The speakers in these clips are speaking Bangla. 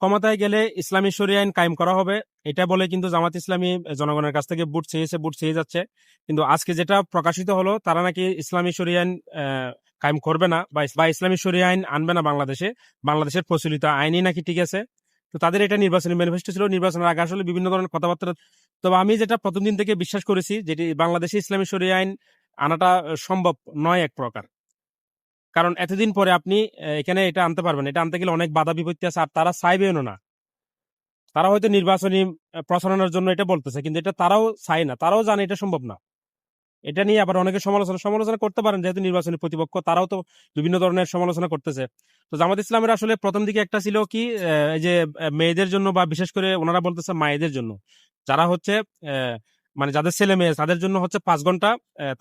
ক্ষমতায় গেলে ইসলামী শরিয়া আইন কায়েম করা হবে, এটা বলে কিন্তু জামাত ইসলামী জনগণের কাছ থেকে ভোট চেয়ে যাচ্ছে। কিন্তু আজকে যেটা প্রকাশিত হলো, তারা নাকি ইসলামী শরিয়া আইন কায়েম করবে না বা ইসলামী শরিয়া আইন আনবে না বাংলাদেশে, বাংলাদেশের প্রচলিত আইনই নাকি ঠিক আছে। তো তাদের এটা নির্বাচনী ম্যানিফেস্টো ছিল, নির্বাচনের আগে আসলে বিভিন্ন ধরনের কথাবার্তা। তবে আমি যেটা প্রথম দিন থেকে বিশ্বাস করেছি, যেটি বাংলাদেশে ইসলামী শরিয়া আইন আনাটা সম্ভব নয় এক প্রকার। কারণ এতদিন পরে আপনি এখানে এটা আনতে পারবেন, এটা আনতে গেলে অনেক বাধা বিপত্তি আছে, আর তারা চাইবেও না। তারা হয়তো নির্বাচনী প্রচারণার জন্য এটা বলতেছে, কিন্তু এটা তারাও চায় না, তারাও জানে এটা সম্ভব না। এটা নিয়ে আবার অনেকে সমালোচনা করতে পারেন, যেহেতু নির্বাচনী প্রতিপক্ষ, তারাও তো বিভিন্ন ধরনের সমালোচনা করতেছে। তো জামাত ইসলামের আসলে প্রথম দিকে একটা ছিল কি, এই যে মেয়েদের জন্য, বা বিশেষ করে ওনারা বলতেছে মায়েদের জন্য, যারা হচ্ছে মানে যাদের ছেলে মেয়ে, তাদের জন্য হচ্ছে 5 ঘন্টা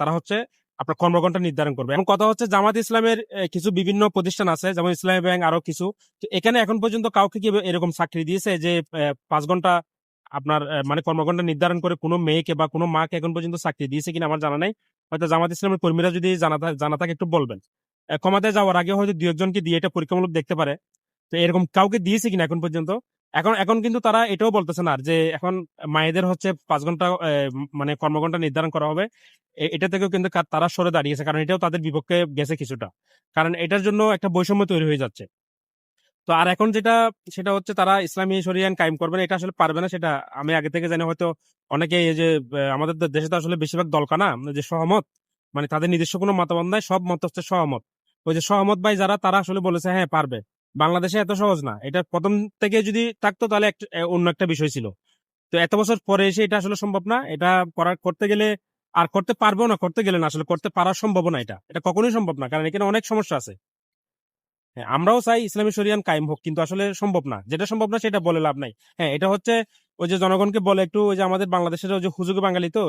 তারা হচ্ছে আপনার কর্মঘন্টা নির্ধারণ করবে। এখন কথা হচ্ছে জামাত ইসলামের কিছু বিভিন্ন প্রতিষ্ঠান আছে, যেমন ইসলামী ব্যাংক, আরো কিছু। তো এখানে এখন পর্যন্ত কাউকে কি এরকম চাকরি দিয়েছে যে 5 ঘন্টা আপনার মানে কর্মঘন্টা নির্ধারণ করে কোনো মেয়েকে বা কোনো মাকে এখন পর্যন্ত চাকরি দিয়েছে কিনা আমার জানা নাই। হয়তো জামাত ইসলামের কর্মীরা যদি জানা থাকে একটু বলবেন। ক্ষমতায় যাওয়ার আগে হয়তো 2-1জনকে দিয়ে এটা পরীক্ষামূলক দেখতে পারে। তো এরকম কাউকে দিয়েছে কিনা এখন পর্যন্ত। এখন এখন কিন্তু তারা এটাও বলতেছে না যে এখন মায়েদের হচ্ছে 5 ঘন্টা মানে কর্মঘন্টা নির্ধারণ করা হবে। এটা থেকেও কিন্তু তারা সরে দাঁড়িয়েছে, কারণ এটাও তাদের বিপক্ষে গেছে কিছুটা। কারণ এটার জন্য একটা বৈষম্য তৈরি হয়ে যাচ্ছে। তো আর এখন সেটা হচ্ছে তারা ইসলামী শরিয়া আইন কায়েম করবে না, এটা আসলে পারবে না, সেটা আমি আগে থেকে জানি। হয়তো অনেকে এই যে আমাদের দেশে তো আসলে বেশিরভাগ দলকানা যে সহমত, মানে তাদের নিজস্ব কোনো মতামত নাই, সব মত হচ্ছে সহমত। ওই যে সহমত ভাই যারা, তারা আসলে বলেছে হ্যাঁ পারবে। বাংলাদেশে এত সহজ না, এটা প্রথম থেকে যদি থাকতো তাহলে অন্য একটা বিষয় ছিল। তো এত বছর পরে এসে এটা আসলে সম্ভব না, এটা করতে গেলে আর করতে পারবো না, করতে গেলে না, আসলে করতে পারা সম্ভব না, এটা এটা কখনোই সম্ভব না, কারণ এখানে অনেক সমস্যা আছে। হ্যাঁ, আমরাও চাই ইসলামী শরিয়ান কায়েম হোক, কিন্তু আসলে সম্ভব না, যেটা সম্ভব না সেটা বলে লাভ নাই। হ্যাঁ, এটা হচ্ছে ওই যে জনগণকে বলে একটু, ওই যে আমাদের বাংলাদেশের ওই যে হুজুগে বাঙালি, তো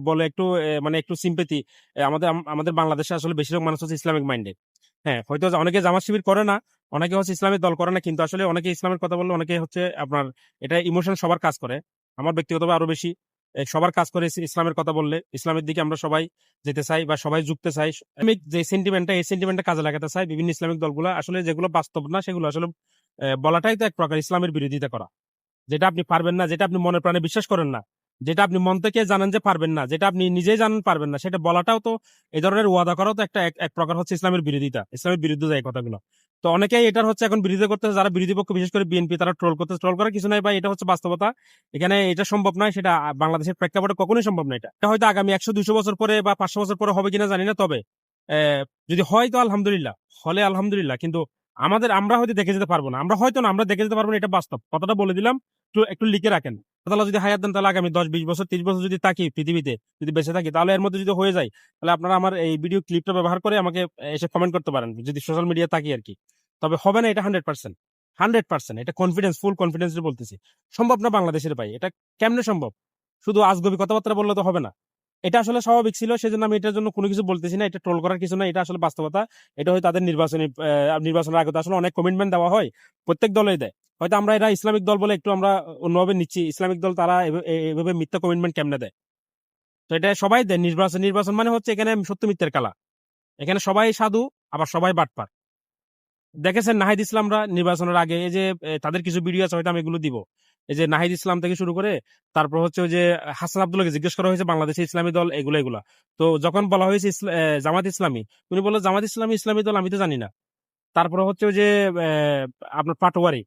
বলে একটু মানে একটু সিম্পেথি। আমাদের বাংলাদেশে আসলে বেশিরভাগ মানুষ হচ্ছে ইসলামিক মাইন্ডেড। হ্যাঁ, হয়তো অনেকে জামাত শিবির করে না, অনেকে হচ্ছে ইসলামিক দল করে না, কিন্তু আসলে অনেকে ইসলামের কথা বললে অনেকে হচ্ছে আপনার এটা ইমোশন সবার কাজ করে। আমার ব্যক্তিগতভাবে আরো বেশি সবার কাজ করে ইসলামের কথা বললে, ইসলামের দিকে আমরা সবাই যেতে চাই বা সবাই যুক্তে চাই। আমি যে সেন্টিমেন্টটা, এই সেন্টিমেন্টটা কাজে লাগাতে চাই বিভিন্ন ইসলামিক দলগুলো, আসলে যেগুলো বাস্তব না সেগুলো আসলে বলাটাই তো এক প্রকার ইসলামের বিরোধিতা করা। যেটা আপনি পারবেন না, যেটা আপনি মনে প্রাণে বিশ্বাস করেন না, যেটা আপনি মন থেকে জানেন যে পারবেন না, যেটা আপনি নিজেই জানেন পারবেন না, সেটা বলাটাও তো, এই ধরনের ওয়াদা করাও তো একটা এক প্রকার হচ্ছে ইসলামের বিরোধিতা, ইসলামের বিরুদ্ধে যায় কথাগুলো। তো অনেকেই এটার হচ্ছে এখন বিরোধিতা করতেছে, যারা বিরোধী পক্ষ, বিশেষ করে বিএনপি, তারা ট্রোল করার কিছু নাই, বা এটা হচ্ছে বাস্তবতা। এখানে এটা সম্ভব নয়, সেটা বাংলাদেশের প্রেক্ষাপটে কখনোই সম্ভব না। এটা হয়তো আগামী 100-200 বছর পরে বা 500 বছর পরে হবে কিনা জানি না, তবে যদি হয় তো আলহামদুলিল্লাহ, হলে আলহামদুলিল্লাহ। কিন্তু আমরা হয়তো দেখে যেতে পারবো না, আমরা দেখে যেতে পারবো না, এটা বাস্তব কথাটা বলে দিলাম। একটু লিখে রাখেন, তাহলে যদি হায়াত দেন, তাহলে আগামী 10-20 বছর 30 বছর যদি থাকি পৃথিবীতে, যদি বেঁচে থাকি, তাহলে এর মধ্যে যদি হয়ে যায়, তাহলে আপনারা আমার এই ভিডিও ক্লিপটা ব্যবহার করে আমাকে এসে কমেন্ট করতে পারেন, যদি সোশ্যাল মিডিয়া থাকি আর কি। তবে হবে না এটা 100%, 100%, এটা ফুল কনফিডেন্স বলতেছি। সম্ভব না বাংলাদেশের ভাই, এটা কেমনে সম্ভব? শুধু আজগবি কথাবার্তা বললে তো হবে না। এটা আসলে স্বাভাবিক ছিল, সেজন্য আমি এটার জন্য কোনো কিছু বলতেছি না, এটা ট্রোল করার কিছু না, এটা আসলে বাস্তবতা। এটা হয় তাদের নির্বাচনের আগে তো আসলে অনেক কমিটমেন্ট দেওয়া হয়, প্রত্যেক দলেই দেয়। হয়তো আমরা এরা ইসলামিক দল বলে একটু আমরা অন্যভাবে নিচ্ছি, ইসলামিক দল তারা এভাবে মিথ্যা কমিটমেন্ট কেমনে দেয়? তো এটা সবাই দেয়। নির্বাচন মানে হচ্ছে এখানে সত্য মিথ্যের খেলা। এখানে সবাই সাধু, আবার সবাই বাটপার। দেখেছেন নাহিদ ইসলামরা নির্বাচনের আগে, এই যে তাদের কিছু ভিডিও আছে, হয়তো আমি এগুলো দিব। এই যে নাহিদ ইসলাম থেকে শুরু করে, তারপর হচ্ছে ওই যে হাসান আব্দুল্লাহকে জিজ্ঞেস করা হয়েছে বাংলাদেশে ইসলামী দল এগুলা। তো যখন বলা হয়েছে জামাত ইসলামী, উনি বললো জামাত ইসলামী ইসলামী দল আমি তো জানি না। তারপরে হচ্ছে ওই যে আপনার পাটোয়ারি,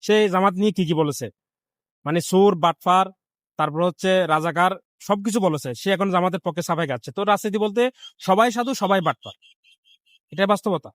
সে জামাত নিয়ে কি কি বলেছে, মানে সুর বাটফার, তারপর হচ্ছে রাজাকার, সবকিছু বলেছে। সে এখন জামাতের পক্ষে সাফাই গাচ্ছে। তো রাজনীতি বলতে সবাই সাধু, সবাই বাটপার, এটাই বাস্তবতা।